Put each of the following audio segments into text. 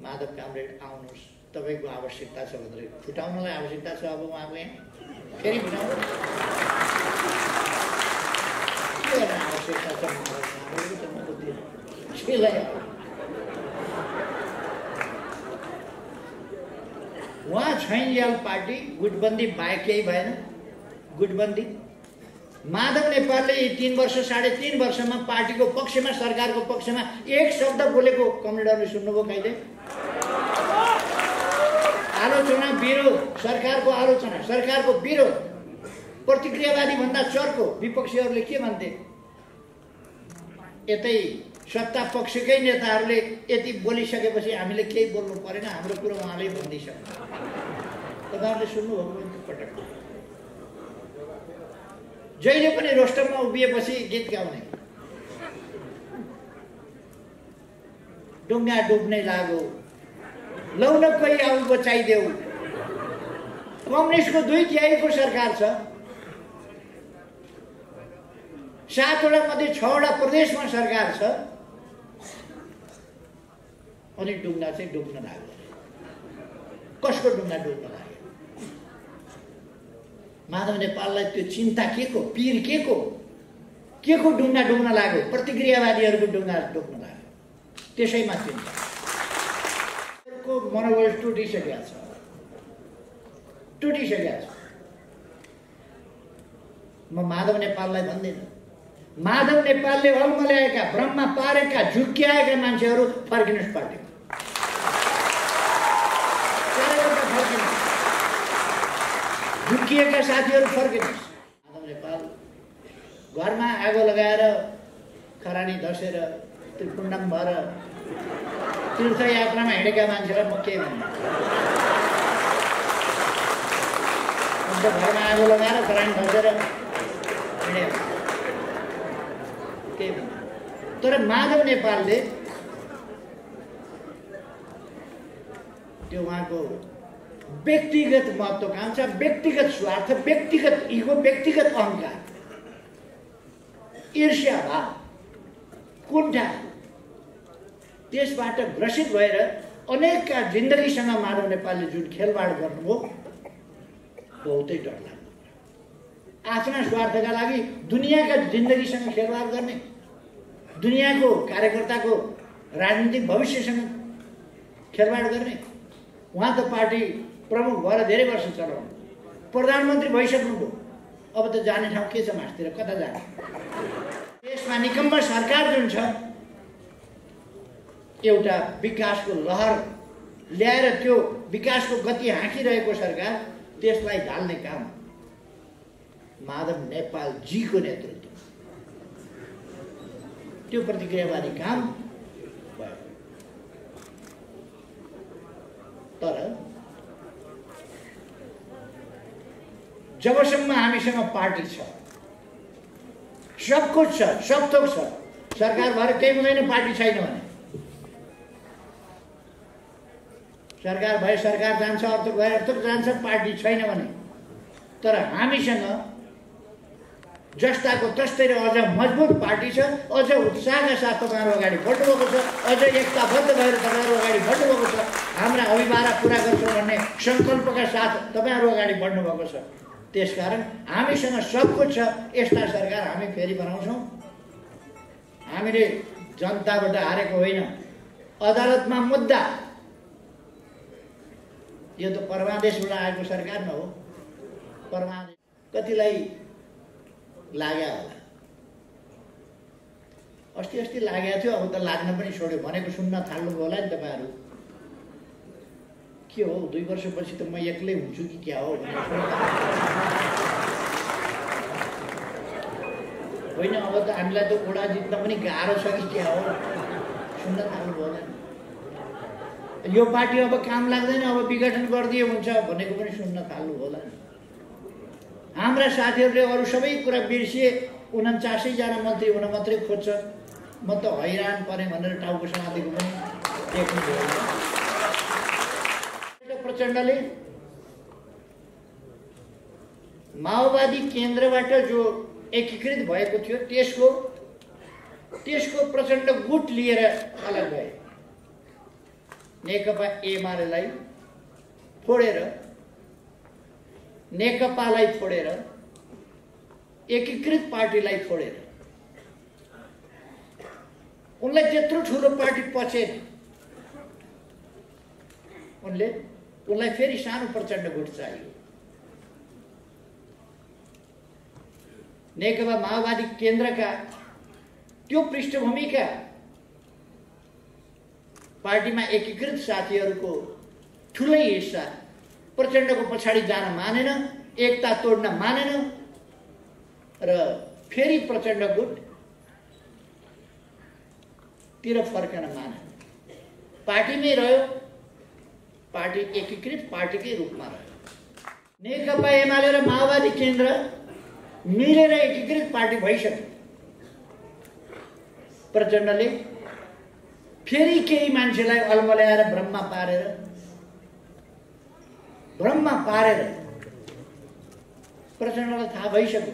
Madhav comrade आउनुहोस्, तपाईँको आवश्यकता छ भनेर छुटाउनलाई आवश्यकता छ। अब उहाँको यहाँ फेरि भुटाउनु के गर्न आवश्यकता छ? माधव कामरेडको त बुद्धि केलाई उहाँ छैनयाल पार्टी गुटबन्दी बाहेक केही भएन। गुटबन्दी माधव नेपालले 3 वर्ष 3.5 वर्षमा पार्टीको पक्षमा सरकारको पक्षमा एक शब्द बोलेको कमरेडहरूले सुन्नुभयो कहिले? आलोचना विरोध, सरकारको आलोचना, सरकारको विरोध, प्रतिक्रियावादी भन्दा चर्को विपक्षीहरूले के भन्थे? यतै सत्ता पक्षकै नेताहरूले यति बोलिसकेपछि हामीले केही बोल्नु परेन, हाम्रो कुरो उहाँले भनिदिइसक्नु। तपाईँहरूले सुन्नुभयो पटक? जहिले पनि रोस्टरमा उभिएपछि गीत गाउने, डुङ्गा डुब्नै लाग्यो, लौ न कोही आऊ बचाइदेऊ। कम्युनिस्टको 2/3 को सरकार छ, 7 वटा मध्ये 6 वटा प्रदेशमा सरकार छ, अनि डुङ्गा चाहिँ डुब्न लाग्यो। कसको डुङ्गा डुब्न लाग्यो? माधव नेपाललाई त्यो चिन्ता के को, पीर के को डुङ्गा डुब्न लाग्यो? प्रतिक्रियावादीहरूको डुङ्गा डुब्न लाग्यो, त्यसैमा चिन्ता। मनोबल टुटिसकेको छ। म माधव नेपाललाई भन्दिनँ, माधव नेपालले अल्मल्याएका, ब्रह्मा पारेका, झुक्क्याएका मान्छेहरू फर्किनुहोस् पार्टीमा। झुक्किएका साथीहरू फर्किनुहोस्। माधव नेपाल घरमा आगो लगाएर, खरानी धसेर, त्रिपुण्डम भएर तीर्थयात्रामा हिँडेका मान्छेलाई म के भन्नु? घरमा आगो लगाएर खरानी धसेर हिँडे के भन्नु? तर माधव नेपालले त्यो उहाँको व्यक्तिगत महत्त्वाकांक्षा, व्यक्तिगत स्वार्थ, व्यक्तिगत इगो, व्यक्तिगत अहङ्कार, ईर्ष्या भाव, कुण्ठा, त्यसबाट ग्रसित भएर अनेकका जिन्दगीसँग माधव नेपालले जुन खेलवाड गर्नुभयो, बहुतै डर लाग्यो। आफ्ना स्वार्थका लागि दुनियाँका जिन्दगीसँग खेलवाड गर्ने, दुनियाँको कार्यकर्ताको राजनीतिक भविष्यसँग खेलवाड गर्ने। उहाँ त पार्टी प्रमुख भएर धेरै वर्ष चलाउनु, प्रधानमन्त्री भइसक्नुभयो, अब त जाने ठाउँ के छ? मासतिर कता जाने? देशमा निकम्म सरकार जुन छ, एउटा विकासको लहर ल्याएर त्यो विकासको गति हाँकिरहेको सरकार, त्यसलाई ढाल्ने काम माधव नेपाल जीको नेतृत्व, त्यो प्रतिक्रियावादी काम भयो। तर जबसम्म हामीसँग पार्टी छ, सब कुछ छ, सब थोक छ, सरकार भएर केही हुँदैन पार्टी छैन भने। सरकार भए सरकार जान्छ, अर्थ भए अर्थ जान्छ, पार्टी छैन भने। तर हामीसँग जस्ताको तस्तै र अझ मजबुत पार्टी छ, अझ उत्साहका साथ तपाईँहरू अगाडि बढ्नुभएको छ, अझ एकताबद्ध भएर तपाईँहरू अगाडि बढ्नुभएको छ, हाम्रा अभिभारा पुरा गर्छौँ भन्ने सङ्कल्पका साथ तपाईँहरू अगाडि बढ्नुभएको छ। त्यसकारण हामीसँग सब कुछ छ। यस्ता सरकार हामी फेरि बनाउँछौँ। हामीले जनताबाट हारेको होइन, अदालतमा मुद्दा, यो त परमादेशबाट आएको सरकार न हो। परमादेश कतिलाई लाग्यो होला, अस्ति लागेको थियो, अब त लाग्न पनि छोड्यो। भनेको सुन्न थाल्नुभयो होला नि तपाईँहरू। के हो 2 वर्षपछि त म एक्लै हुन्छु कि क्या हो होइन? अब त हामीलाई त ओडा जित्न पनि गाह्रो छ कि क्या हो? सुन्न थाल्नुभयो होला नि। यो पार्टी अब काम लाग्दैन, अब विघटन गरिदियो हुन्छ भनेको पनि सुन्न थाल्नु होला नि। हाम्रा साथीहरूले अरू सबै कुरा बिर्सिए, 49 जना मन्त्री हुन मात्रै खोज्छ। म त हैरान परेँ भनेर टाउको समातेको पनि देख्नुभयो। प्रचण्डले माओवादी केन्द्रबाट जो एकीकृत भएको थियो, त्यसको प्रचण्ड गुट लिएर अलग भए। नेकपा एमालेलाई फोडेर, नेकपालाई फोडेर, एकीकृत पार्टीलाई फोडेर उनलाई त्यत्रो ठुलो पार्टी पचेन। उनलाई फेरि सानो प्रचण्ड गुट चाहियो। नेकपा माओवादी केन्द्रका त्यो पृष्ठभूमिका पार्टीमा एकीकृत साथीहरूको ठुलै हिस्सा प्रचण्डको पछाडि जान मानेन, एकता तोड्न मानेन र फेरि प्रचण्ड गुटतिर फर्कन मानेन। पार्टीमै रह्यो, पार्टी एकीकृत पार्टीकै रूपमा रह्यो। नेकपा एमाले र माओवादी केन्द्र मिलेर एकीकृत पार्टी भइसक्यो। प्रचण्डले फेरि केही मान्छेलाई अल्मल्याएर भ्रममा पारेर प्रचण्डलाई थाहा भइसक्यो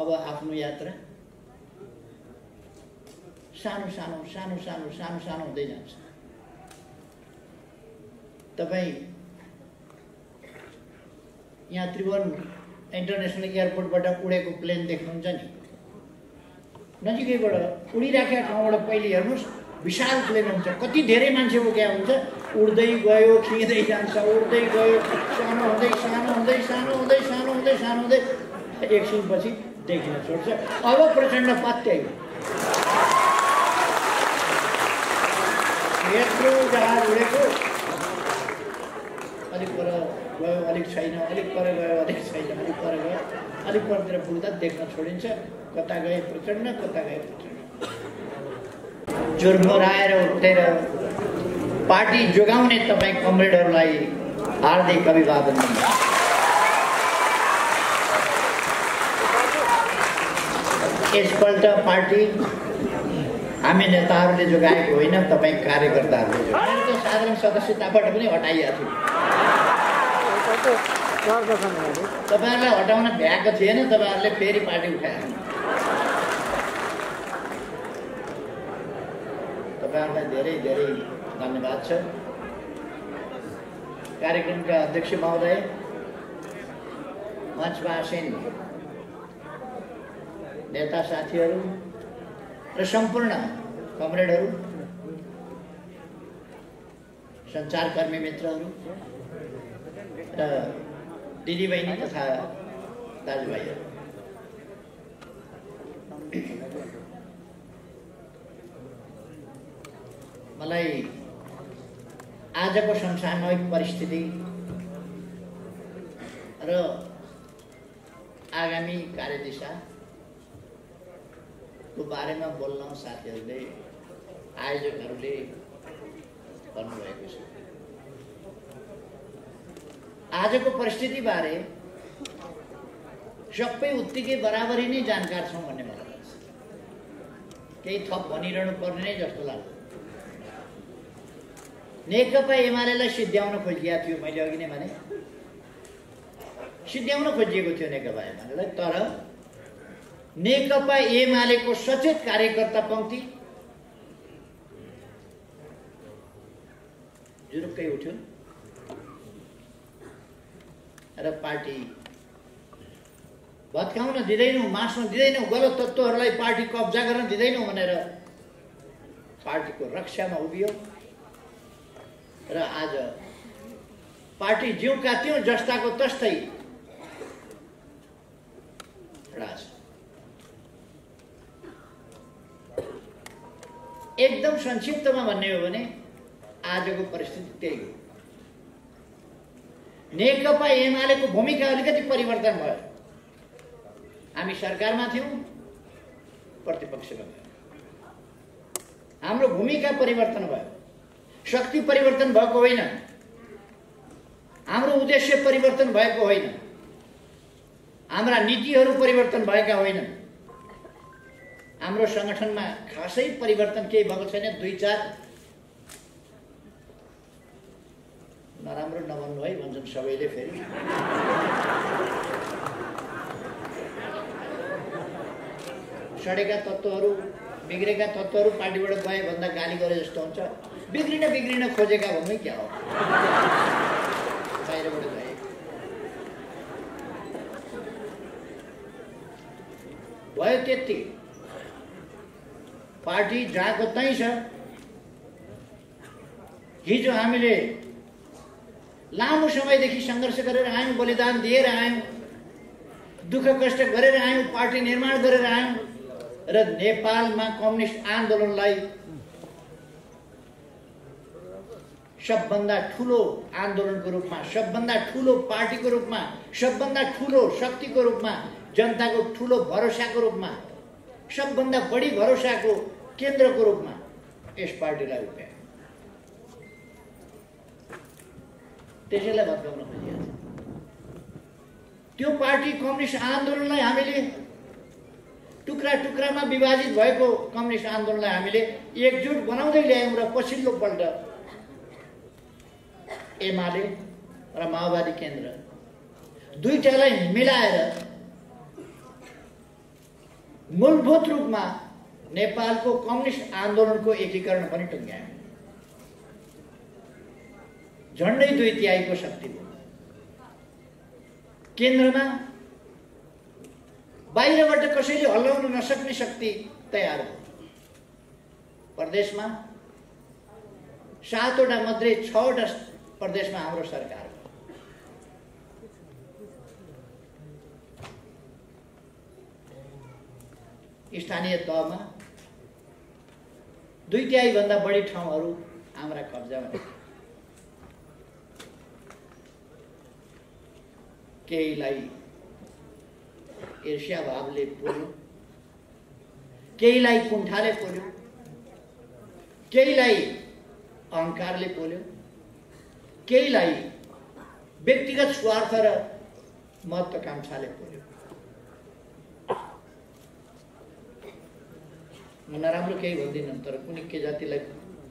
अब आफ्नो यात्रा सानो सानो हुँदै जान्छ। तपाईँ यहाँ त्रिभुवन इन्टरनेसनल एयरपोर्टबाट उडेको प्लेन देख्नुहुन्छ नि, नजिकैबाट उडिराखेका ठाउँबाट पहिले हेर्नुहोस्, विशाल प्लेन हुन्छ, कति धेरै मान्छे बोकेको हुन्छ, उड्दै गयो खिँदै जान्छ, उड्दै गयो, सानो हुँदै एकछिनपछि देखिन छोड्छ। अब प्रचण्ड पत्यायो, यत्रो जहाज उडेको, अलिक पर गयो अलिक छैन, अलिक पर गयो अलिक छैन, अलिक पर गयो अलिक परतिर पुग्दा देख्न छोडिन्छ कता गए प्रचण्ड, कता गए प्रचण्ड। जुर्मुराएर उठेर पार्टी जोगाउने तपाईँ कमरेडहरूलाई हार्दिक अभिवादन दिन्छ। यसपल्ट पार्टी हामी नेताहरूले जोगाएको होइन, तपाईँ कार्यकर्ताहरूले जोगाएको। साधारण सदस्यताबाट पनि हटाइएको थियो। तपाईँहरूलाई हटाउन भ्याएको थिएन, तपाईँहरूले फेरि पार्टी उठाए। तपाईँहरूलाई धेरै धेरै धन्यवाद छ। कार्यक्रमका अध्यक्ष महोदय, मञ्चमा आसीन नेता साथीहरू र सम्पूर्ण कमरेडहरू, सञ्चारकर्मी मित्रहरू र दिदीबहिनी तथा दाजुभाइहरू, मलाई आजको समसामयिक परिस्थिति र आगामी कार्यदिशाको बारेमा बोल्न साथीहरूले, आयोजकहरूले भन्नुभएको छ। आजको परिस्थितिबारे सबै उत्तिकै बराबरी नै जानकार छौँ भन्ने मलाई लाग्छ। केही थप भनिरहनु पर्ने नै जस्तो लाग्छ। नेकपा एमालेलाई सिद्ध्याउन खोजिएको थियो, मैले अघि नै भने सिद्ध्याउन खोजिएको थियो नेकपा एमालेलाई, तर नेकपा एमालेको सचेत कार्यकर्ता पङ्क्ति जुरुक्कै उठ्यो र पार्टी भत्काउन दिँदैनौँ, मास्न दिँदैनौँ, गलत तत्त्वहरूलाई पार्टी कब्जा गर्न दिँदैनौँ भनेर पार्टीको रक्षामा उभियो र आज पार्टी ज्यूका त्यों जस्ताको तस्तै खडा छ। एकदम संक्षिप्तमा भन्ने हो भने आजको परिस्थिति त्यही हो। नेकपा एमालेको भूमिका अलिकति परिवर्तन भयो। हामी सरकारमा थियौँ, प्रतिपक्षमा भयो। हाम्रो भूमिका परिवर्तन भयो। शक्ति परिवर्तन भएको होइन, हाम्रो उद्देश्य परिवर्तन भएको होइन, हाम्रा नीतिहरू परिवर्तन भएका होइनन्, हाम्रो संगठनमा खासै परिवर्तन केही भएको छैन। 2-4 नराम्रो नभन्नु है भन्छन् सबैले। फेरि सडेका तत्त्वहरू बिग्रेका तत्त्वहरू पार्टीबाट गए भन्दा गाली गरे जस्तो हुन्छ। बिग्रिन खोजेका भन्नु क्या हो, बाहिरबाट गए। भयो त्यति, पार्टी जहाँको त्यहीँ छ। हिजो हामीले लामो समयदेखि सङ्घर्ष गरेर आयौँ, बलिदान दिएर आयौँ, दुःख कष्ट गरेर आयौँ, पार्टी निर्माण गरेर आयौँ र नेपालमा कम्युनिस्ट आन्दोलनलाई सबभन्दा ठुलो आन्दोलनको रूपमा, सबभन्दा ठुलो पार्टीको रूपमा, सबभन्दा ठुलो शक्तिको रूपमा, जनताको ठुलो भरोसाको रूपमा, सबभन्दा बढी भरोसाको केन्द्रको रूपमा यस पार्टीलाई उभ्यायो। त्यसैलाई भत्काउन खोजिएको छ। त्यो पार्टी कम्युनिस्ट आन्दोलनलाई हामीले टुक्रा टुक्रामा विभाजित भएको कम्युनिस्ट आन्दोलनलाई हामीले एकजुट बनाउँदै ल्यायौँ र पछिल्लो पल्ट एमाले र माओवादी केन्द्र दुईटालाई मिलाएर मूलभूत रूपमा नेपालको कम्युनिस्ट आन्दोलनको एकीकरण पनि टुङ्ग्यायौँ। झन्डै 2/3 शक्ति भयो। केन्द्रमा बाहिरबाट कसैले हल्लाउन नसक्ने शक्ति तयार भयो। प्रदेशमा 7वटा मध्ये 6वटा प्रदेशमा हाम्रो सरकार हो। स्थानीय तहमा 2/3 भन्दा बढी ठाउँहरू हाम्रा कब्जामा छन्। केहीलाई ईर्ष्या भावले पोल्यो, केहीलाई कुण्ठाले पोल्यो, केहीलाई अहंकारले पोल्यो, केहीलाई व्यक्तिगत स्वार्थ र महत्त्वाकांक्षाले पोल्यो। म नराम्रो केही भन्दिनँ, तर कुनै के जातिलाई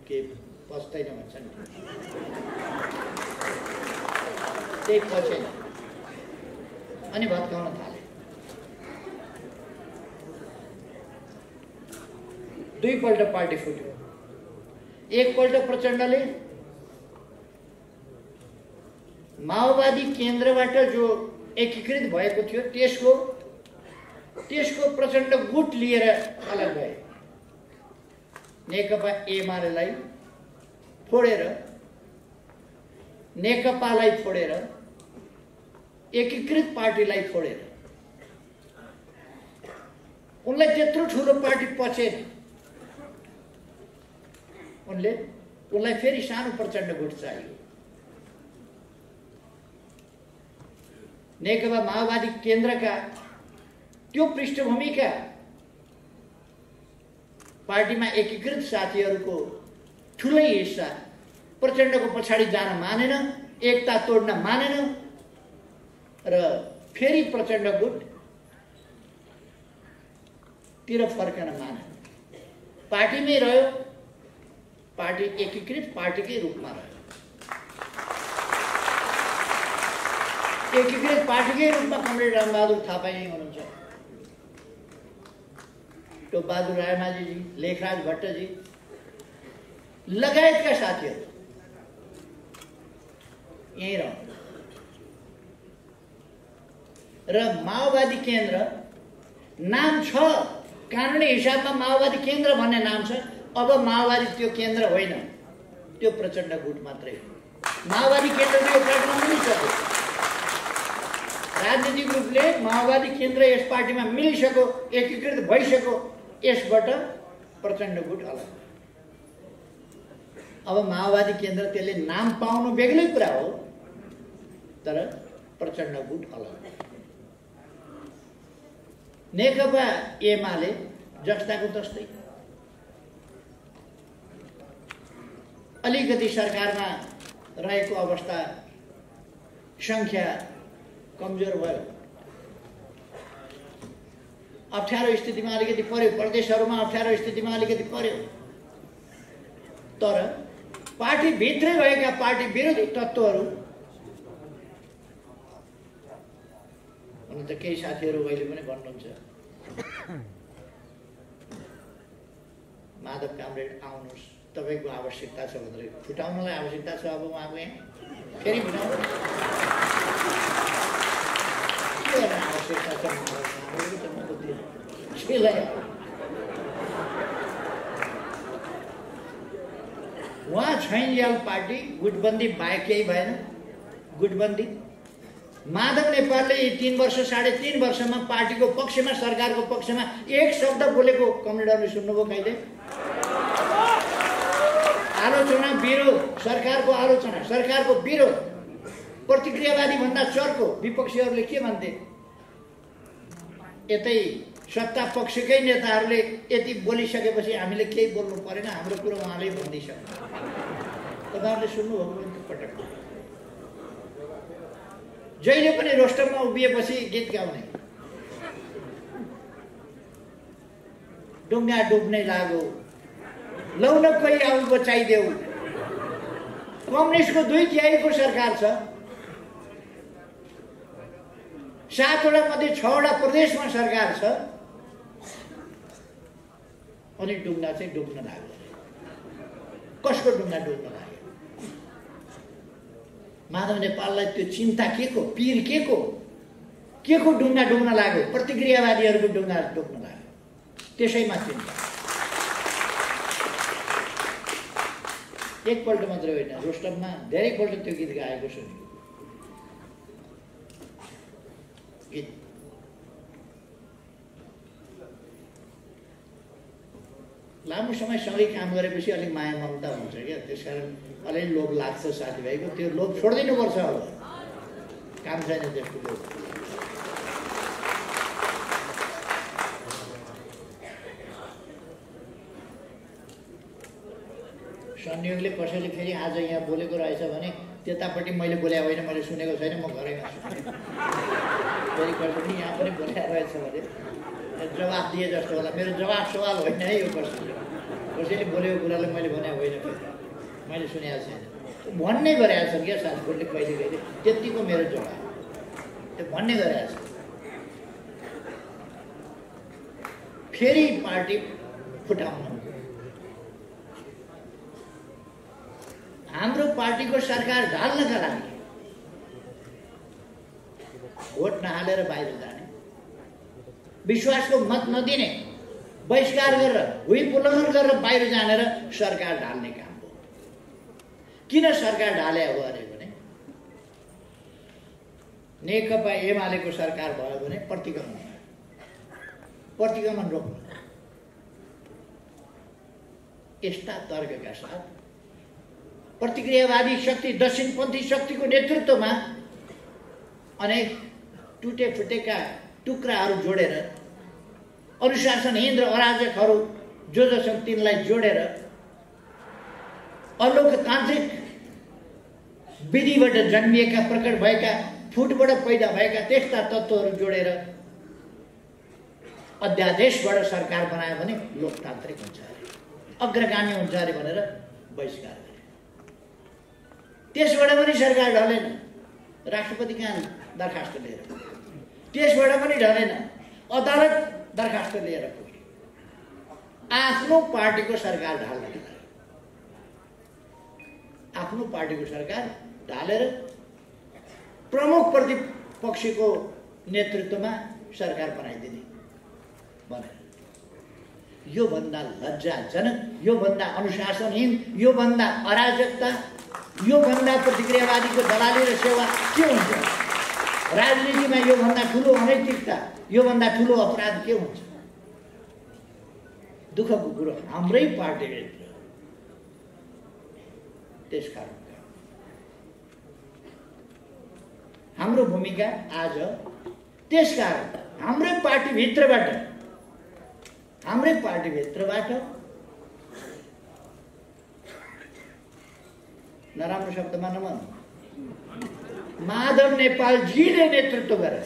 के पस्दैन भन्छन्, त्यही पछेन अनि भत्काउन थाले। दुईपल्ट पार्टी फुट्यो। एकपल्ट प्रचण्डले माओवादी केन्द्रबाट जो एकीकृत भएको थियो त्यसको प्रचण्ड गुट लिएर अलग भए। नेकपा एमालेलाई फोडेर, नेकपालाई फोडेर, एकीकृत पार्टीलाई फोडेर उनलाई त्यत्रो ठुलो पार्टी पछेन। उनलाई फेरि सानो प्रचण्ड गुट चाहियो। नेकपा माओवादी केन्द्रका त्यो पृष्ठभूमिका पार्टीमा एकीकृत साथीहरूको ठुलै हिस्सा प्रचण्डको पछाडि जान मानेन, एकता तोड्न मानेन र फेरि प्रचण्ड गुट तिर फर्कन माने। पार्टीमै रह्यो, पार्टी एकीकृत पार्टीकै रूपमा रह्यो। एकीकृत पार्टीकै रूपमा कमरेड रामबहादुर थापा यहीँ हुनुहुन्छ, टोपबहादुर रायमाझीजी, लेखराज भट्टजी लगायतका साथीहरू यहीँ रहनु र माओवादी केन्द्र नाम छ, कानुनी हिसाबमा माओवादी केन्द्र भन्ने नाम छ। अब माओवादी त्यो केन्द्र होइन, त्यो प्रचण्ड गुट मात्रै हो। माओवादी केन्द्र यो पार्टीमा मिलिसक्यो। राजनीतिक रूपले माओवादी केन्द्र यस पार्टीमा मिलिसक्यो, एकीकृत भइसक्यो। यसबाट प्रचण्ड गुट अलग। अब माओवादी केन्द्र त्यसले नाम पाउनु बेग्लै कुरा हो, तर प्रचण्ड गुट अलग। नेकपा एमाले जस्ताको तस्तै अलिकति सरकारमा रहेको अवस्था संख्या कमजोर भयो, अप्ठ्यारो स्थितिमा अलिकति पर्यो, प्रदेशहरूमा अप्ठ्यारो स्थितिमा अलिकति पर्यो। तर पार्टी भित्रै भएका पार्टी विरोधी तत्त्वहरू, हुन त केही साथीहरू अहिले पनि भन्नुहुन्छ माधव कामरेड आउनुहोस्, तपाईँको आवश्यकता छ भनेर फुटाउनलाई आवश्यकता छ। अब उहाँको यहाँ फेरि फुटाउनु के गर्न आवश्यकता छ? माधव कामरेडको त म त त्यसलाई उहाँ छैनल्याल पार्टी गुटबन्दी बाहेक केही भएन। गुटबन्दी माधव नेपालले 3 वर्ष 3.5 वर्षमा पार्टीको पक्षमा सरकारको पक्षमा एक शब्द बोलेको कमरेडहरूले सुन्नुभयो कहिले? आलोचना विरोध, सरकारको आलोचना, सरकारको विरोध, प्रतिक्रियावादी भन्दा चर्को विपक्षीहरूले के भन्थे? यतै सत्ता पक्षकै नेताहरूले यति बोलिसकेपछि हामीले केही बोल्नु परेन, हाम्रो कुरो उहाँले भनिदिइसक्नु। तपाईँहरूले सुन्नुभयो पटक? जहिले पनि रोस्टरमा उभिएपछि गीत गाउने, डुङ्गा डुब्ने लाग्यो, लौ न कोही आऊ बचाइदेऊ। कम्युनिस्टको 2/3 सरकार छ, 7वटा मध्ये 6वटा प्रदेशमा सरकार छ, अनि डुङ्गा चाहिँ डुब्न लाग्यो। कसको डुङ्गा डुब्न लाग्यो? माधव नेपाललाई त्यो चिन्ता के को, पीर के को डुङ्गा डुब्न लाग्यो? प्रतिक्रियावादीहरूको डुङ्गा डुब्न लाग्यो, त्यसैमा चिन्ता। एकपल्ट मात्रै होइन, रोस्टममा धेरैपल्ट त्यो गीत गाएको सुन्यो। गीत लामो समय सँगै काम गरेपछि अलिक माया ममता हुन्छ क्या, त्यसकारण अलिअलि लोभ लाग्छ साथीभाइको। त्यो लोभ छोडिदिनुपर्छ। अब काम छैन त्यस्तो लोभ। संयोगले कसैले फेरि आज यहाँ बोलेको रहेछ भने त्यतापट्टि मैले बोले होइन, मैले सुनेको छैन, म घरैमा सुने। फेरि कसैले यहाँ पनि बोलेको रहेछ भने जवाफ दिए जस्तो होला। मेरो जवाफ सवाल होइन है यो। कसैले बोलेको कुरालाई मैले भने होइन, मैले सुनेको छैन भन्ने गरेका छन् क्या साथीहरूले कहिले कहिले। त्यतिको मेरो जवाफ त्यो भन्ने गरेका छन्। फेरि पार्टी फुटाउनु, हाम्रो पार्टीको सरकार ढाल्नका लागि भोट नहालेर बाहिर जाने, विश्वासको मत नदिने, बहिष्कार गरेर, व्हिप उल्लङ्घन गरेर बाहिर जानेर सरकार ढाल्ने काम हो। किन सरकार ढाले हो अरे भने नेकपा एमालेको सरकार भयो भने प्रतिगमन रोक्नु। यस्ता तर्कका साथ प्रतिक्रियावादी शक्ति, दक्षिणपन्थी शक्तिको नेतृत्वमा अनेक टुटे फुटेका टुक्राहरू जोडेर, अनुशासनहीन र अराजकहरू जो छन् तिनलाई जोडेर, अलोकतान्त्रिक विधिबाट जन्मिएका, प्रकट भएका, फुटबाट पैदा भएका त्यस्ता तत्त्वहरू जोडेर अध्यादेशबाट सरकार बनायो भने लोकतान्त्रिक हुन्छ अरे, अग्रगामी हुन्छ अरे भनेर बहिष्कार गरे। त्यसबाट पनि सरकार ढलेन, राष्ट्रपति कहाँ दरखास्त लिएर, त्यसबाट पनि ढलेन, अदालत दरखास्त लिएर पुग्यो। आफ्नो पार्टीको सरकार ढाल्न, आफ्नो पार्टीको सरकार ढालेर प्रमुख प्रतिपक्षको नेतृत्वमा सरकार बनाइदिने भनेर, यो भन्दा लज्जाजनक, यो भन्दा अनुशासनहीन, यो भन्दा अराजकता, यो भन्दा प्रतिक्रियावादीको दलाली र सेवा के हुन्छ? राजनीतिमा यो भन्दा ठुलो अनैतिकता, यो भन्दा ठुलो अपराध के हुन्छ? दुःखको कुरो हाम्रै पार्टीभित्र। त्यसकारण हाम्रो भूमिका आज, त्यसकारण हाम्रै पार्टीभित्रबाट नराम्रो शब्दमा नभन्नु, माधव नेपालजीले नेतृत्व गरेर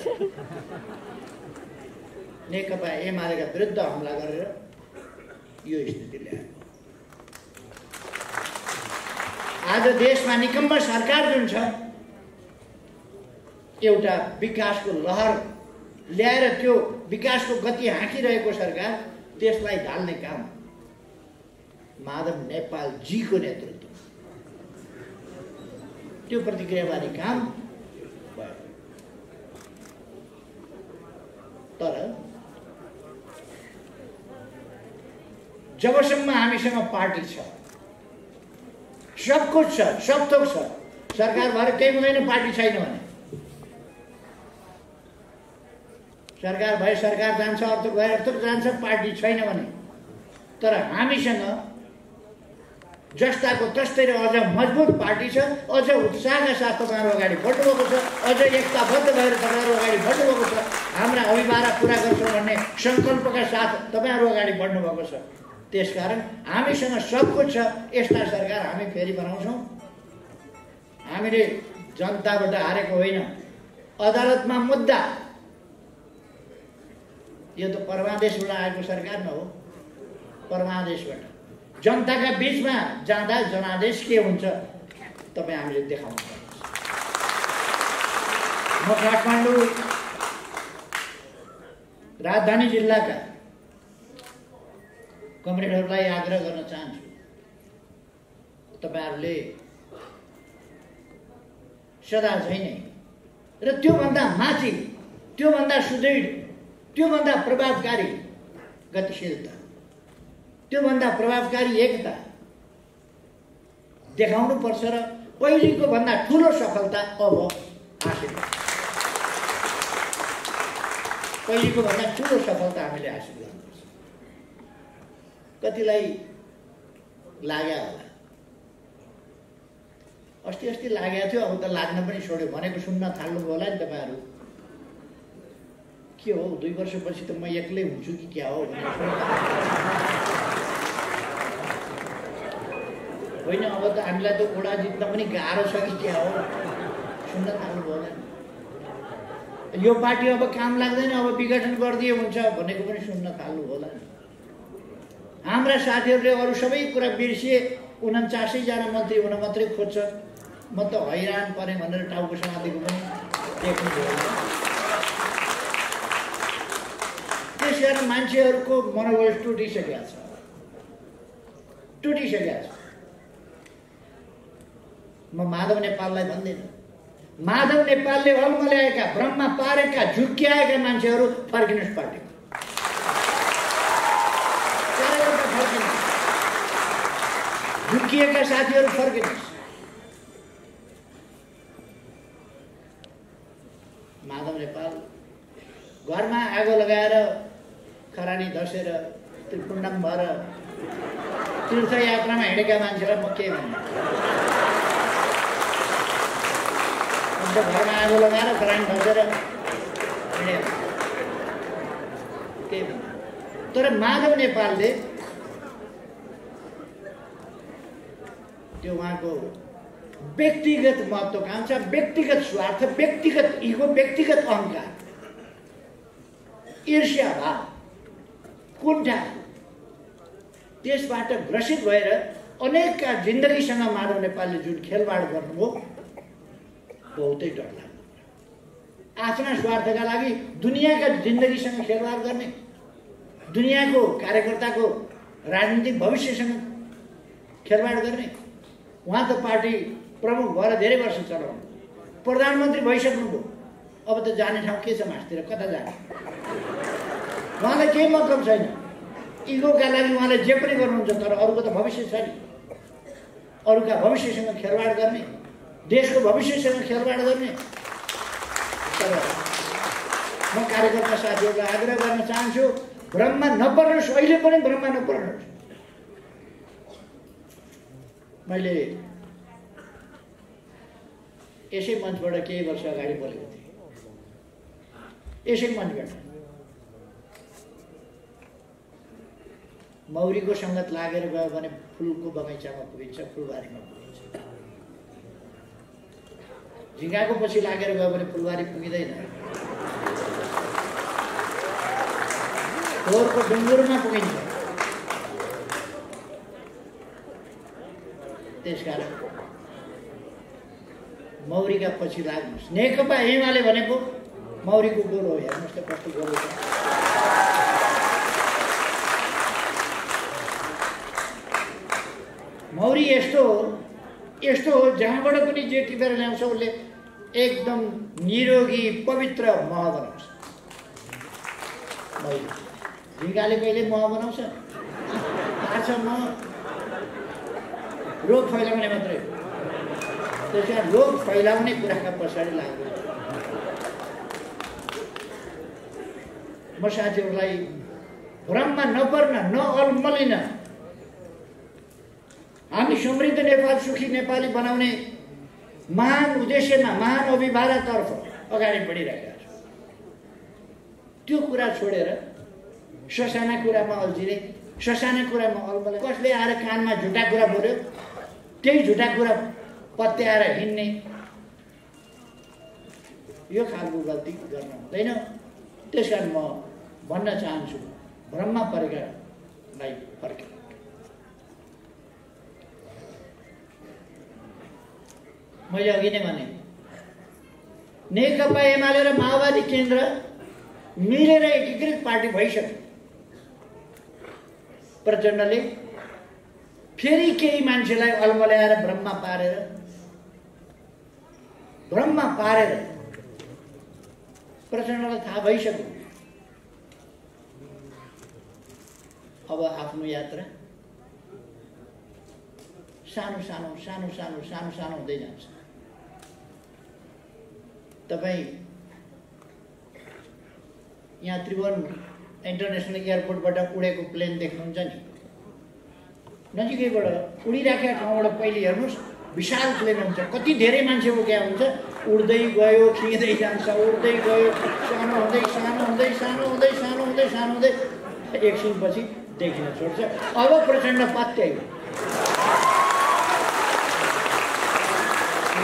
नेकपा एमालेका विरुद्ध हमला गरेर यो स्थिति ल्याएको। आज देशमा निकम्म सरकार जुन छ, एउटा विकासको लहर ल्याएर त्यो विकासको गति हाँकिरहेको सरकार, त्यसलाई ढाल्ने काम माधव नेपालजीको नेतृत्व, त्यो प्रतिक्रियावादी काम भयो। तर जबसम्म हामीसँग पार्टी छ, सब कुछ छ, सब थोक छ, सरकार भएर केही हुँदैन पार्टी छैन भने। सरकार भए सरकार जान्छ, अर्थक भए अर्थक जान्छ, पार्टी छैन भने। तर हामीसँग जस्ताको तस्तै अझ मजबुत पार्टी छ, अझ उत्साहका साथ तपाईँहरू अगाडि बढ्नुभएको छ, अझ एकताबद्ध भएर तपाईँहरू अगाडि बढ्नुभएको छ, हाम्रा अभिभावना पुरा गर्छौँ भन्ने सङ्कल्पका साथ तपाईँहरू अगाडि बढ्नुभएको छ। त्यसकारण हामीसँग सब कुछ छ। यस्ता सरकार हामी फेरि बनाउँछौँ। हामीले जनताबाट हारेको होइन, अदालतमा मुद्दा, यो त परमादेशबाट आएको सरकार न हो। परमादेशबाट जनताका बीचमा जाँदा जनादेश के हुन्छ तपाईँ हामीले देखाउनु पर्छ। म काठमाडौँ राजधानी जिल्लाका कमरेडहरूलाई आग्रह गर्न चाहन्छु, तपाईँहरूले सदा झै नै र त्योभन्दा माथि, त्योभन्दा सुदृढ, त्योभन्दा प्रभावकारी गतिशीलता, त्योभन्दा प्रभावकारी एकता देखाउनु पर्छ र पहिलेको भन्दा ठुलो सफलता अब हासिल गर्छ। पहिलेको भन्दा ठुलो सफलता हामीले हासिल गर्नुपर्छ। कतिलाई लाग्यो होला, अस्ति लागेको थियो, अब त लाग्न पनि छोड्यो, भनेको सुन्न थाल्नुभयो होला नि तपाईँहरू। के हो 2 वर्षपछि त म एक्लै हुन्छु कि क्या हो होइन, अब त हामीलाई त ओडा जित्न पनि गाह्रो छ कि क्या हो, सुन्न थाल्नुभयो होला नि। यो पार्टी अब काम लाग्दैन, अब विघटन गरिदिए हुन्छ भनेको पनि सुन्न थाल्नुभयो होला नि। हाम्रा साथीहरूले अरू सबै कुरा बिर्सिए, 49 जना मन्त्री हुन मात्रै खोज्छ। म त हैरान परेँ भनेर टाउको समातेको पनि देख्नुभयो। त्यसकारण मान्छेहरूको मनोबल टुटिसकेको छ। म माधव नेपाललाई भन्दिनँ, माधव नेपालले अल्मल्याएका, ब्रह्मा पारेका, झुक्क्याएका मान्छेहरू फर्किनुहोस् पार्टीमा। झुक्किएका साथीहरू फर्किनुहोस्। माधव नेपाल घरमा आगो लगाएर, खरानी धसेर, त्रिपुण्डम भएर तीर्थयात्रामा हिँडेका मान्छेलाई म के भन्नु। घरमा आगो लगाएर खरानी धसेर हिँडेर के भन्नु। तर माधव नेपालले त्यो उहाँको व्यक्तिगत महत्त्वाकांक्षा, व्यक्तिगत स्वार्थ, व्यक्तिगत इगो, व्यक्तिगत अहङ्कार, ईर्ष्या भाव, कुण्ठा, त्यसबाट ग्रसित भएर अनेकका जिन्दगीसँग माधव नेपालले जुन खेलवाड गर्नुभयो, बहुतै डरलाग्दो। आफ्ना स्वार्थका लागि दुनियाँका जिन्दगीसँग खेलवाड गर्ने, दुनियाँको कार्यकर्ताको राजनीतिक भविष्यसँग खेलवाड गर्ने। उहाँ त पार्टी प्रमुख भएर धेरै वर्ष चलाउनु, प्रधानमन्त्री भइसक्नुभयो, अब त जाने ठाउँ के छ मासतिर, कता जाने? उहाँलाई केही मतलब छैन। इगोका लागि उहाँले जे पनि गर्नुहुन्छ, तर अरूको त भविष्य छ नि। अरूका भविष्यसँग खेलवाड गर्ने, देशको भविष्यसँग खेलवाड गर्ने। तर म कार्यकर्ता साथीहरूलाई आग्रह गर्न चाहन्छु, भ्रममा नपर्नुहोस्, अहिले पनि भ्रममा नपर्नुहोस्। मैले यसै मञ्चबाट केही वर्ष अगाडि बोलेको थिएँ। यसै मञ्चबाट मौरीको सङ्गत लागेर गयो भने फुलको बगैँचामा पुगिन्छ, फुलबारीमा पुगिन्छ। झिँगाको पछि लागेर गयो भने फुलबारी पुगिँदैन, खोरको डुङ्गुरमा पुगिन्छ। त्यसकारण मौरीका पछि लाग्नुहोस्। नेकपा एमाले भनेको मौरीको गोलो हो, हेर्नुहोस् त कस्तो गोलो छ। मौरी यस्तो हो जहाँबाट पनि जे टिपेर ल्याउँछ उसले एकदम निरोगी पवित्र मह बनाउँछ। झिँगाले कहिले मह बनाउँछ? पार्छ मह, रोग फैलाउने मात्रै। त्यस कारण रोग फैलाउने कुराका पछाडि लाग्यो। म साथीहरूलाई भ्रममा नपर्न, नअल्मलिन, हामी समृद्ध नेपाल, सुखी नेपाली बनाउने महान उद्देश्यमा, महान अभिभावनातर्फ अगाडि बढिरहेका छौँ। त्यो कुरा छोडेर ससाना कुरामा अल्झिने, ससाना कुरामा अल्मले, कसले आएर कानमा झुटा कुरा बोल्यो त्यही झुटा कुरा पत्याएर हिँड्ने, यो खालको गल्ती गर्न हुँदैन। त्यसकारण म भन्न चाहन्छु, भ्रममा परेकालाई फर्के। मैले अघि नै भने, नेकपा एमाले र माओवादी केन्द्र मिलेर एकीकृत पार्टी भइसक्यो। प्रचण्डले फेरि केही मान्छेलाई अल्मल्याएर भ्रममा पारेर प्रचण्डलाई थाहा भइसक्यो अब आफ्नो यात्रा सानो हुँदै जान्छ। तपाईँ यहाँ त्रिभुवन इन्टरनेसनल एयरपोर्टबाट उडेको प्लेन देख्नुहुन्छ नि, नजिकैबाट उडिराखेका ठाउँबाट पहिले हेर्नुहोस्, विशाल प्लेन हुन्छ, कति धेरै मान्छे बोकेको हुन्छ, उड्दै गयो, खिँदै जान्छ, उड्दै गयो, सानो हुँदै एकछिनपछि देखिन छोड्छ। अब प्रचण्ड पत्यायो,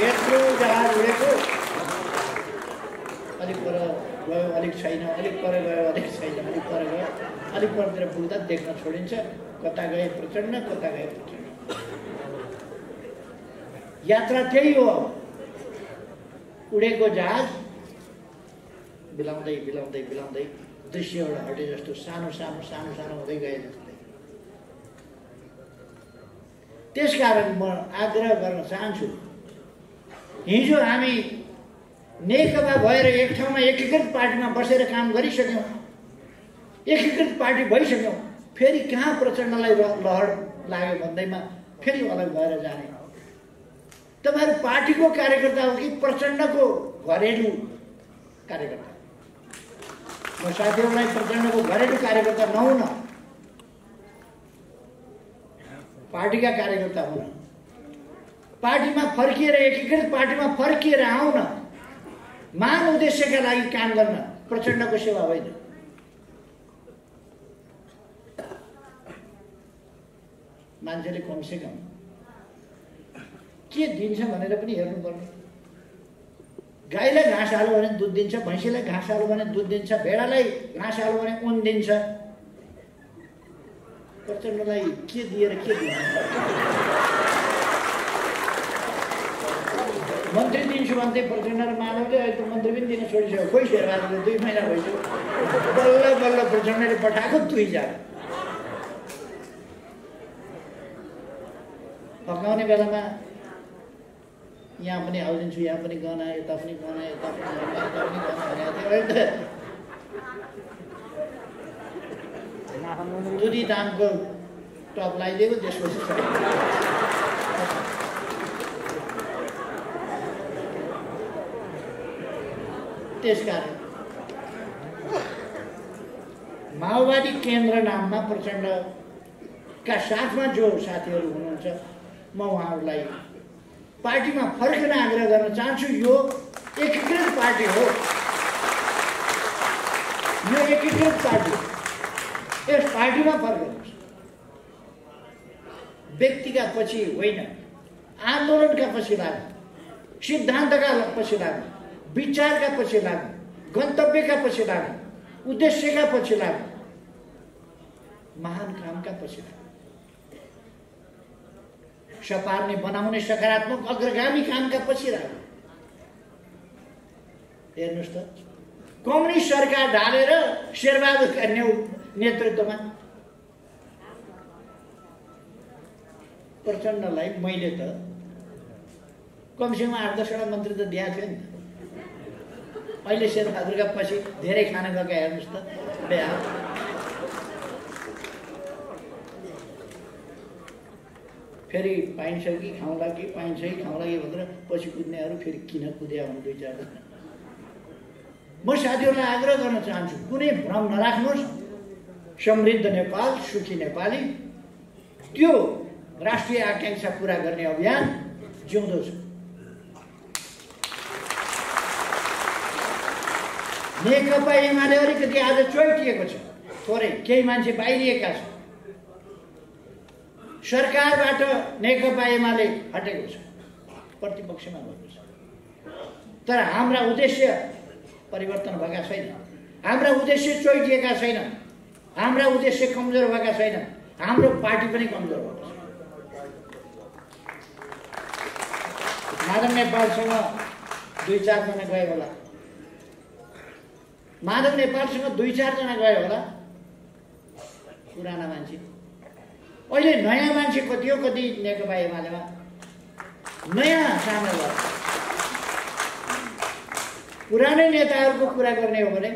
यत्रो जहाज उडेको, अलिक पर गयो, अलिक छैन, अलिक पर गयो, अलिक छैन, अलिक पर गयो, अलिक परतिर पुग्दा देख्न छोडिन्छ, कता गए प्रचण्ड, कता गए प्रचण्ड। यात्रा त्यही हो। उडेको जहाज बिलाउँदै दृश्यबाट हटे जस्तो सानो हुँदै गए जस्तै। त्यसकारण म आग्रह गर्न चाहन्छु, हिजो हामी नेकपा भएर एक ठाउँमा एकीकृत पार्टीमा बसेर काम गरिसक्यौँ, एकीकृत पार्टी भइसक्यौँ, फेरि कहाँ प्रचण्डलाई लहर लाग्यो भन्दैमा फेरि अलग भएर जाने। तपाईहरु पार्टीको कार्यकर्ता हो कि प्रचण्डको घरेलु कार्यकर्ता? म साथीहरूलाई प्रचण्डको घरेलु कार्यकर्ता नहुन, पार्टीका कार्यकर्ता हुन, पार्टीमा फर्किएर एकीकृत पार्टीमा फर्किएर आउन, महान उद्देश्यका लागि काम गर्न, प्रचण्डको सेवा होइन। मान्छेले कमसेकम के दिन्छ भनेर पनि हेर्नु पर्ने। गाईलाई घाँस हाल्यो भने दुध दिन्छ, भैँसीलाई घाँस हाल्यो भने दुध दिन्छ, भेडालाई घाँस हाल्यो भने ऊन दिन्छ। प्रचण्डलाई के दिएर के दिन्छ? मन्त्री दिन्छु भन्थे प्रचण्ड र माधवले, अहिले त मन्त्री पनि दिन छोडिसक्यो। खोइ शेरबहादुरले 2 महिना भइसक्यो, बल्ल प्रचण्डले पठाएको 2 जना। पकाउने बेलामा यहाँ पनि हालिदिन्छु, यहाँ पनि गना, यता पनि गना, यता पनि गना, यता पनि गना भनेको थियो। अहिले त दुधी दामको टप लगाइदिएको, त्यसपछि त्यसकारण माओवादी केन्द्र नाममा प्रचण्डका साथमा जो साथीहरू हुनुहुन्छ, म उहाँहरूलाई पार्टीमा फर्कन आग्रह गर्न चाहन्छु। यो एकीकृत पार्टी हो, यो एकीकृत पार्टी, यस पार्टीमा फर्कनुहोस्। व्यक्तिका पछि होइन, आन्दोलनका पछि लाग्नु, सिद्धान्तका पछि लाग्नु, विचारका पछि लाग्नु, गन्तव्यका पछि लाग्नु, उद्देश्यका पछि लाग्नु, महान कामका पछि लाग्नु, सपार्ने बनाउने सकारात्मक अग्रगामी कामका पछि लाग्नु। हेर्नुहोस् त, कम्युनिस्ट सरकार ढालेर शेरबहादुरका नेतृत्वमा प्रचण्डलाई मैले त कमसेकम 8-10 वटा मन्त्री त दिएको थियो नि। अहिले शेरबहादुरका पछि धेरै खाना गएका हेर्नुहोस् त बिहा। फेरि पाइन्छ कि खाउँला कि पाइन्छ कि खाउँला कि भनेर पछि कुद्नेहरू फेरि किन कुद्या भने 2-4 जना। म साथीहरूलाई आग्रह गर्न चाहन्छु, कुनै भ्रम नराख्नुहोस्। समृद्ध नेपाल, सुखी नेपाली, त्यो राष्ट्रिय आकांक्षा पूरा गर्ने अभियान जिउँदो छ। नेकपा एमाले अलिकति आज चोइटिएको छ, थोरै केही मान्छे बाहिरिएका छन्। सरकारबाट नेकपा एमाले हटेको छ, प्रतिपक्षमा गएको छ। तर हाम्रा उद्देश्य परिवर्तन भएका छैन, हाम्रा उद्देश्य चोइटिएका छैन, हाम्रा उद्देश्य कमजोर भएका छैन, हाम्रो पार्टी पनि कमजोर भएको छ। माधव नेपालसँग 2-4 जना गए होला, माधव नेपालसँग 2-4 जना गयो होला पुराना मान्छे। अहिले नयाँ मान्छे कति हो, कति नेकपा एमालेमा नयाँ सामेल भयो। पुरानै नेताहरूको कुरा गर्ने हो भने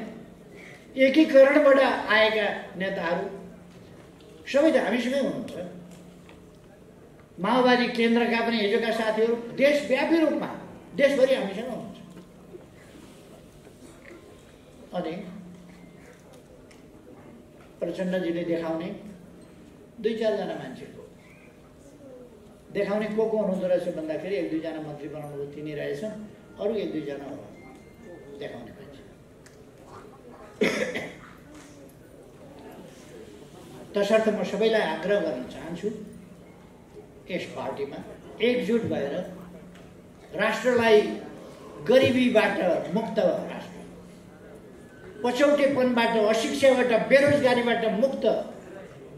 एकीकरणबाट आएका नेताहरू सबै त हामीसँगै हुनुहुन्छ। माओवादी केन्द्रका पनि हिजोका साथीहरू देशव्यापी रूपमा देशभरि हामीसँग हुनुहुन्छ। अनि प्रचण्डजीले देखाउने 2-4 जना मान्छेको देखाउने को हुनुहुँदो रहेछ भन्दाखेरि 1-2 जना मन्त्री बनाउनु तिनी रहेछन्, अरू 1-2 जना हो देखाउने मान्छे। तसर्थ म सबैलाई आग्रह गर्न चाहन्छु, यस पार्टीमा एकजुट भएर राष्ट्रलाई गरिबीबाट मुक्त, राष्ट्र पछौटेपनबाट, अशिक्षाबाट, बेरोजगारीबाट मुक्त,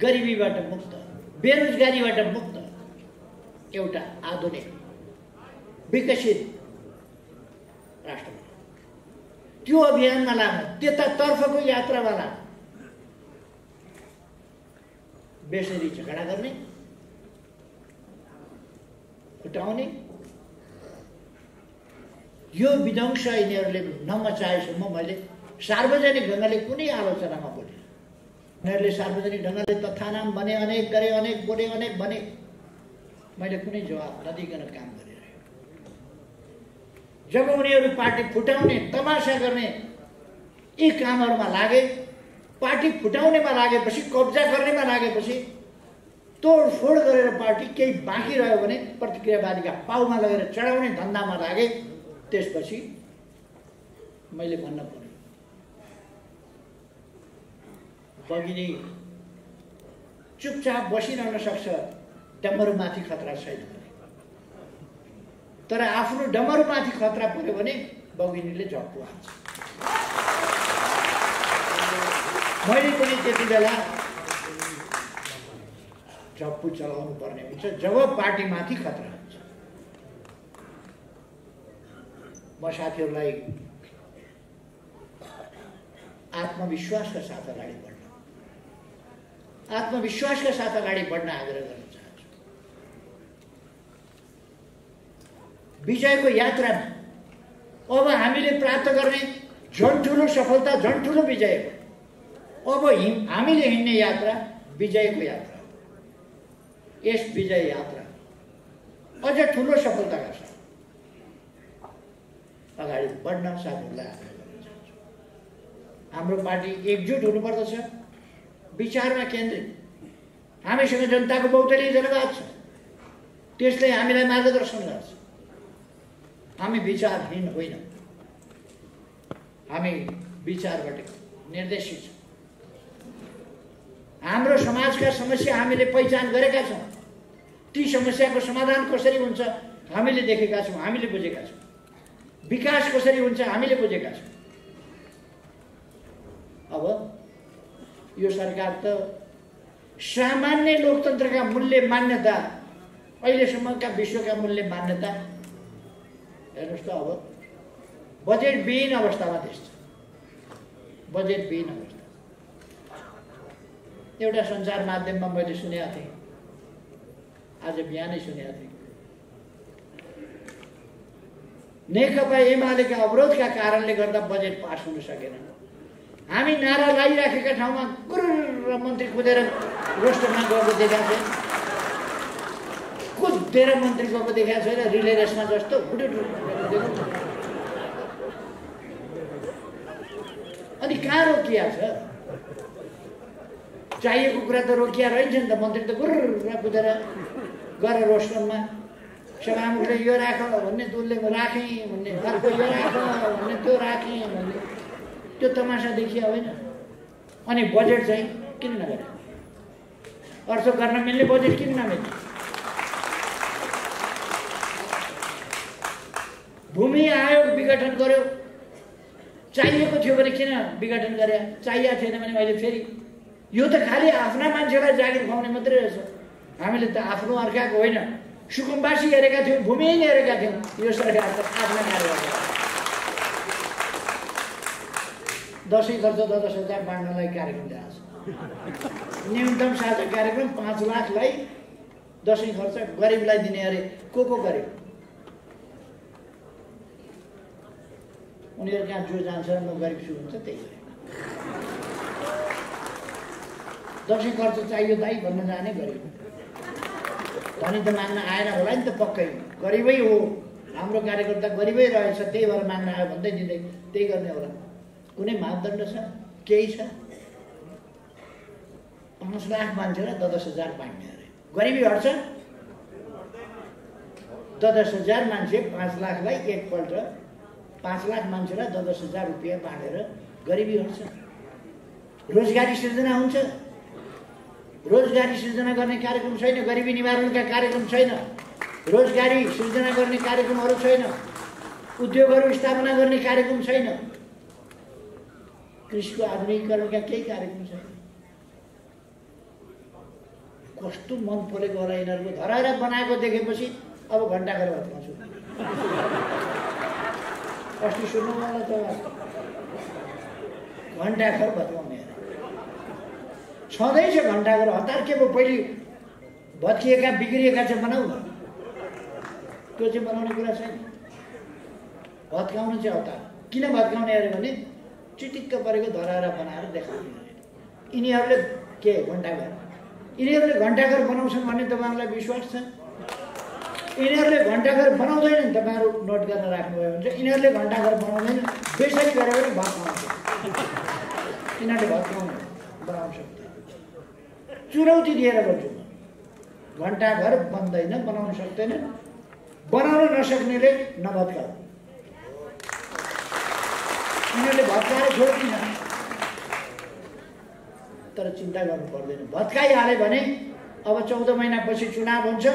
गरिबीबाट मुक्त, बेरोजगारीबाट मुक्त एउटा आधुनिक विकसित राष्ट्र, त्यो अभियानमा लाग्नु, त्यतातर्फको यात्रामा लाग्नु। बेसरी झगडा गर्ने, फुटाउने, यो विध्वंस यिनीहरूले नमचाएसम्म मैले सार्वजनिक ढङ्गले कुनै आलोचनामा बोले। उनीहरूले सार्वजनिक ढङ्गले तथानाम भने, अनेक गरे, अनेक बोले, अनेक भने, मैले कुनै जवाब नदिकन काम गरिरहेँ। जब उनीहरू पार्टी फुटाउने, तमासा गर्ने यी कामहरूमा लागे, पार्टी फुटाउनेमा लागेपछि, कब्जा गर्नेमा लागेपछि, तोडफोड गरेर पार्टी केही बाँकी रह्यो भने प्रतिक्रियावादीका पाउमा लगेर चढाउने धन्दामा लागे, त्यसपछि मैले भन्न पर्यो, बगिनी चुपचाप बसिरहन सक्छ, डमरुमाथि खतरा छैन। तर आफ्नो डमरुमाथि खतरा पर्यो भने बगिनीले झप्पु हाल्छ। मैले पनि त्यति बेला झप्पु चलाउनु पर्ने हुन्छ जब पार्टीमाथि खतरा हुन्छ। म साथीहरूलाई आत्मविश्वासका साथ अगाडि बढ्न, आत्मविश्वासका साथ अगाडि बढ्न आग्रह गर्न चाहन्छु। विजयको यात्रामा अब हामीले प्राप्त गर्ने झन् ठुलो सफलता, झन् ठुलो विजय हो। अब हामीले हिँड्ने यात्रा विजयको यात्रा, यस विजय यात्रा अझ ठुलो सफलताका साथ अगाडि बढ्न साथीहरूलाई आग्रह गर्न चाहन्छु। हाम्रो पार्टी एकजुट हुनुपर्दछ, विचारमा केन्द्रित। हामीसँग जनताको बहुदलीय जनवाद छ, त्यसले हामीलाई मार्गदर्शन गर्छ। हामी विचारहीन होइन, हामी विचारबाट निर्देशित छौँ। हाम्रो समाजका समस्या हामीले पहिचान गरेका छौँ, ती समस्याको समाधान कसरी हुन्छ हामीले देखेका छौँ, हामीले बुझेका छौँ। विकास कसरी हुन्छ हामीले बुझेका छौँ। अब यो सरकार त सामान्य लोकतन्त्रका मूल्य मान्यता, अहिलेसम्मका विश्वका मूल्य मान्यता हेर्नुहोस् त, अब बजेट विहीन अवस्थामा देश छ, बजेट विहीन अवस्था। एउटा सञ्चार माध्यममा मैले सुनेको थिएँ, आज बिहानै सुनेको थिएँ। नेकपा एमालेका अवरोधका कारणले गर्दा बजेट पास हुन सकेन। हामी नारा लगाइराखेका ठाउँमा गुरुर मन्त्री कुदेर रोस्टरमा गएको देखाएको छैन, कुदेर मन्त्री गएको देखाएको छैन, रिले रेसमा जस्तो अनि कहाँ रोकिया छ? चाहिएको कुरा त रोकिया रहन्छ नि त। मन्त्री त गुरुर कुदेर गएर रोस्टरमा सभामुखले यो राख भन्ने, दुलले राखेँ भन्ने, अर्को यो राख भन्ने, त्यो राखेँ भन्ने, त्यो तमासा देखिया होइन। अनि बजेट चाहिँ किन नगरे? अर्थ गर्न मिल्ने बजेट किन नमिल्ने? भूमि आयोग विघटन गर्यो, चाहिएको थियो भने किन विघटन गरे? चाहिएको थिएन भने अहिले फेरि यो त खालि आफ्ना मान्छेलाई जागिर खुवाउने मात्रै रहेछ। हामीले त आफ्नो अर्काको होइन, सुकुम्बासी हेरेका थियौँ, भूमि हेरेका थियौँ। यो सरकार त आफ्ना कार्यक्रम दसैँ खर्च 10,000 बाँड्नलाई कार्यक्रम ल्याएको छ। न्यूनतम साझा कार्यक्रम 5 लाखलाई दसैँ खर्च गरिबलाई दिने अरे। को गरिब? उनीहरू कहाँ जो जान्छ म गरिब छु हुन्छ, त्यही गरेर दसैँ खर्च चाहियो दाइ भन्न जाने गरिब। धनी त माग्न आएन होला नि त, पक्कै गरिबै हो। हाम्रो कार्यकर्ता गरिबै रहेछ, त्यही भएर माग्न आयो भन्दै दिँदै त्यही गर्ने होला। कुनै मापदण्ड छ? केही छ? 5 लाख मान्छेलाई 10,000 बाँड्ने अरे। गरिबी हट्छ? 10,000 मान्छे 5 लाखलाई एकपल्ट 5 लाख मान्छेलाई 10,000 रुपियाँ बाँडेर गरिबी हट्छ? रोजगारी सृजना हुन्छ? रोजगारी सृजना गर्ने कार्यक्रम छैन, गरिबी निवारणका कार्यक्रम छैन, रोजगारी सृजना गर्ने कार्यक्रमहरू छैन, उद्योगहरू स्थापना गर्ने कार्यक्रम छैन, कृषिको आधुनिकीकरणका केही कार्यक्रम छैन। कस्तो मन परेको होला यिनीहरूको। धराएर बनाएको देखेपछि अब घण्टाघर भत्काउँछु। अस्ति सुन्नु होला त घण्टाघर भत्काउने छँदैछ। घण्टाघर हतार के भयो? पहिले भत्किएका बिग्रिएका चाहिँ बनाऊ न, त्यो चाहिँ बनाउने कुरा छैन। भत्काउनु चाहिँ हतार। किन भत्काउने अरे भने चिटिक्क परेको धराएर बनाएर देखाउने। यिनीहरूले के घण्टाघर, यिनीहरूले घण्टाघर बनाउँछन् भन्ने तपाईँहरूलाई विश्वास छ? यिनीहरूले घण्टाघर बनाउँदैनन्, तपाईँहरू नोट गर्न राख्नुभयो भने चाहिँ यिनीहरूले घण्टाघर बनाउँदैन, बेसरी गरेर पनि भत्काउँछ। यिनीहरूले भत्काउने बनाउन सक्दैन। चुनौती दिएर गर्छु। घण्टाघर बन्दैन, बनाउन सक्दैन, बनाउन नसक्नेले नभत्काऊ। यिनीहरूले भत्काएर छोड्दिन, तर चिन्ता गर्नु पर्दैन। भत्काइहाल्यो भने अब 14 महिनापछि चुनाव हुन्छ।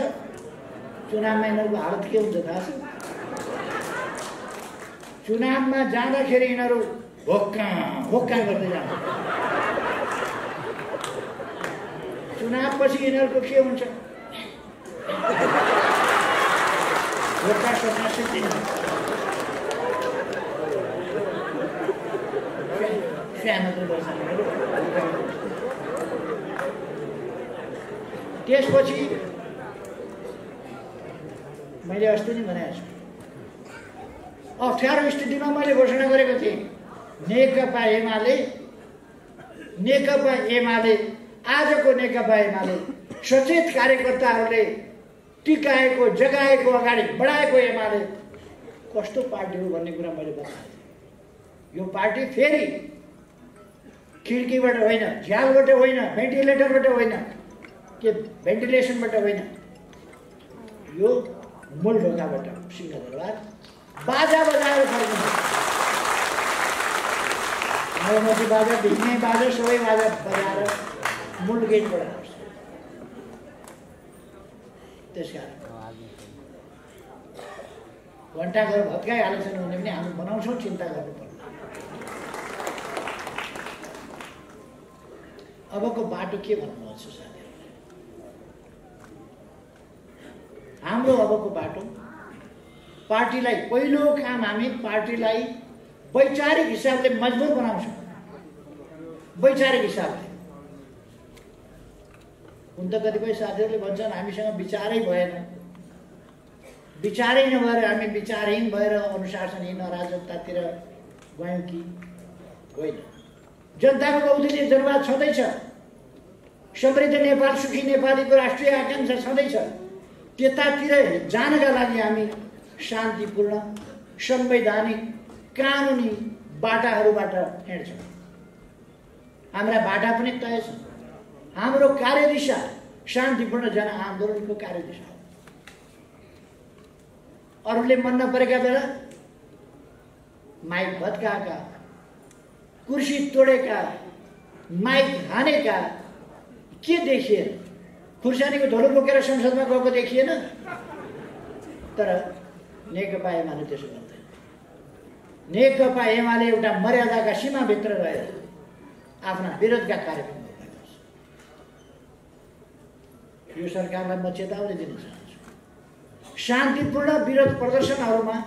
चुनावमा यिनीहरूको हालत के हुन्छ थाहा छ? चुनावमा जाँदाखेरि यिनीहरू होक्का होक्का गर्दै जान्छ। चुनावपछि यिनीहरूको के हुन्छ? होक्का सोच्न सक्दैन। त्यसपछि मैले अस्ति नै भनेको छु, अप्ठ्यारो स्थितिमा मैले घोषणा गरेको थिएँ, नेकपा एमाले आजको नेकपा एमाले सचेत कार्यकर्ताहरूले टिकाएको, जगाएको, अगाडि बढाएको एमाले कस्तो पार्टी हो भन्ने कुरा मैले बताएँ। यो पार्टी फेरि खिड्कीबाट होइन, झ्यालबाट होइन, भेन्टिलेटरबाट होइन, के भेन्टिलेसनबाट होइन, यो मूल ढोकाबाट सिंहदरबार बाजा बजाएर फर्किन्छ। मोमबत्ती बाजा, भिङ्ने बाजा, सबै बाजा बजाएर मूल गेटबाट आउँछ। त्यसकारण घण्टाघर भत्काइहालेछन् भने पनि हामी बनाउँछौँ, चिन्ता गर्नुपर्छ। अबको बाटो के भन्नुहुन्छ साथीहरूले? हाम्रो अबको बाटो पार्टीलाई, पहिलो काम हामी पार्टीलाई वैचारिक हिसाबले मजबुत बनाउँछौँ। वैचारिक हिसाबले हुन त कतिपय साथीहरूले भन्छन् हामीसँग विचारै भएन, विचारै नभएर हामी विचारहीन भएर अनुशासनहीन अराजकतातिर गयौँ कि होइन। जनताको बहुदलीय जनवाद छँदैछ, समृद्ध नेपाल सुखी नेपालीको राष्ट्रिय आकांक्षा छँदैछ। त्यतातिर जानका लागि हामी शान्तिपूर्ण संवैधानिक कानुनी बाटाहरूबाट हिँड्छौँ। हाम्रा बाटा पनि तय छ। हाम्रो कार्यदिशा शान्तिपूर्ण जनआन्दोलनको कार्यदिशा हो। अरूले मन नपरेका बेला माइक भत्काएका, कुर्सी तोडेका, माइक हानेका के देखिएन? खुर्सानीको धोलो बोकेर संसदमा गएको देखिएन। तर नेकपा एमाले त्यसो गर्दैन। नेकपा एमाले एउटा मर्यादाका सीमाभित्र रहेर आफ्ना विरोधका कार्यक्रम गर्छ। यो सरकारलाई म चेतावनी दिन चाहन्छु, शान्तिपूर्ण विरोध प्रदर्शनहरूमा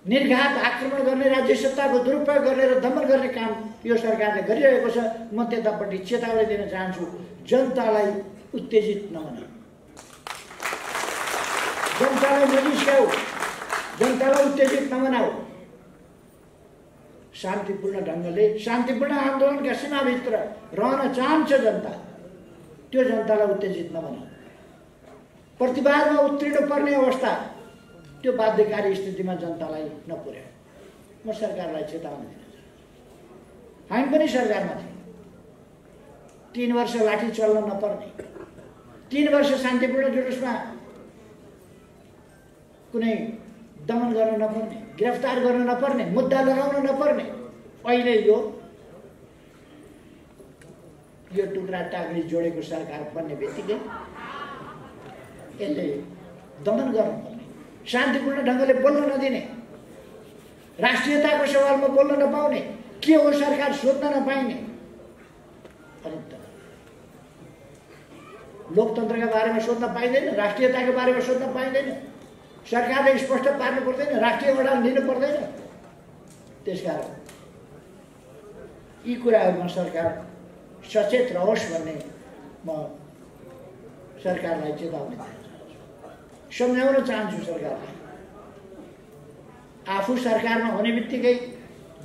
निर्घात आक्रमण गर्ने, राज्य सत्ताको दुरुपयोग गर्ने र दमन गर्ने काम यो सरकारले गरिरहेको छ। म त्यतापट्टि चेतावनी दिन चाहन्छु, जनतालाई उत्तेजित नबनाऊ, जनतालाई नजिस्काऊ, जनतालाई उत्तेजित नबनाऊ। शान्तिपूर्ण ढङ्गले शान्तिपूर्ण आन्दोलनका सीमाभित्र रहन चाहन्छ जनता, त्यो जनतालाई उत्तेजित नबनाऊ। प्रतिवादमा उत्रिनु पर्ने अवस्था त्यो बाध्यकारी स्थितिमा जनतालाई नपुर्याऊ। म सरकारलाई चेतावनी दिन चाहन्छु। हामी पनि सरकारमा थियौँ। 3 वर्ष लाठी चल्न नपर्ने, 3 वर्ष शान्तिपूर्ण जुलुसमा कुनै दमन गर्न नपर्ने, गिरफ्तार गर्न नपर्ने, मुद्दा लगाउन नपर्ने। अहिले यो टुक्रा टाक्री जोडेको सरकार बन्ने बित्तिकै यसले दमन गर्नुपर्ने, शान्तिपूर्ण ढङ्गले बोल्न नदिने, राष्ट्रियताको सवालमा बोल्न नपाउने, के हो सरकार सोध्न नपाइने, लोकतन्त्रका बारेमा सोध्न पाइँदैन, राष्ट्रियताको बारेमा सोध्न पाइँदैन, सरकारले स्पष्ट पार्नु पर्दैन, राष्ट्रिय उडान लिनु पर्दैन। त्यसकारण यी कुराहरूमा सरकार सचेत रहोस् भन्ने म सरकारलाई चेतावनी दिन चाहन्छु, सम्झाउन चाहन्छु सरकारलाई। आफू सरकारमा हुने बित्तिकै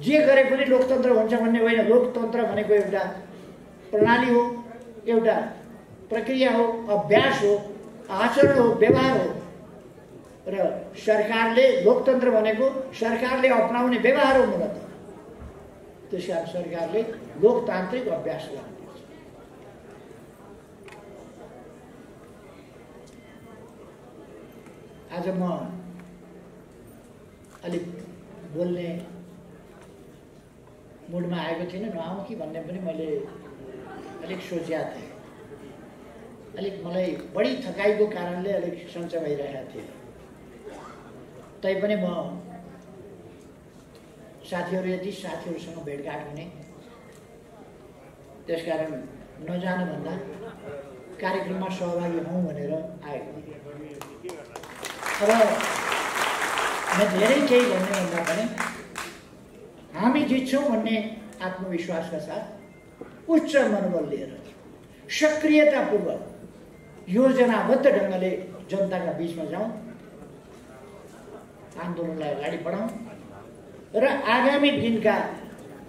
जे गरे पनि लोकतन्त्र हुन्छ भन्ने होइन। लोकतन्त्र भनेको एउटा प्रणाली हो, एउटा प्रक्रिया हो, अभ्यास हो, आचरण हो, व्यवहार हो। र सरकारले लोकतन्त्र भनेको सरकारले अपनाउने व्यवहार हो मूलतः। त्यसकारण सरकारले लोकतान्त्रिक अभ्यास गर्नुपर्छ। आज म अलिक बोल्ने मुडमा आएको थिइनँ, नआउँ कि भन्ने पनि मैले अलिक सोचेको थिएँ। अलिक मलाई बढी थकाइको कारणले अलिक सन्चो भइरहेको थिएँ। तैपनि म साथीहरू यदि साथीहरूसँग भेटघाट हुने, त्यसकारण नजानुभन्दा कार्यक्रममा सहभागी हौँ भनेर आएको। अब म धेरै केही भन्ने भन्दा पनि हामी जित्छौँ भन्ने आत्मविश्वासका साथ उच्च मनोबल लिएर सक्रियतापूर्वक योजनाबद्ध ढङ्गले जनताका बीचमा जाउँ, आन्दोलनलाई अगाडि बढाउँ र आगामी दिनका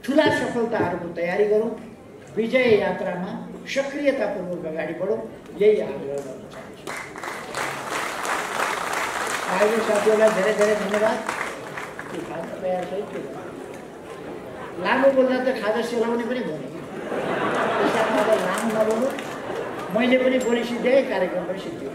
ठुला सफलताहरूको तयारी गरौँ। विजय यात्रामा सक्रियतापूर्वक अगाडि बढौँ, यही आग्रह गर्न चाहन्छु। आएको साथीहरूलाई धेरै धेरै धन्यवाद। त्यो खाजा तयार छ, लामो बोल्दा त खाजा सेलाउने पनि भयो नि, त्यसमा लामो नबोल्नु। मैले पनि बोली सिद्ध्याएँ, कार्यक्रम पनि सिद्धियो।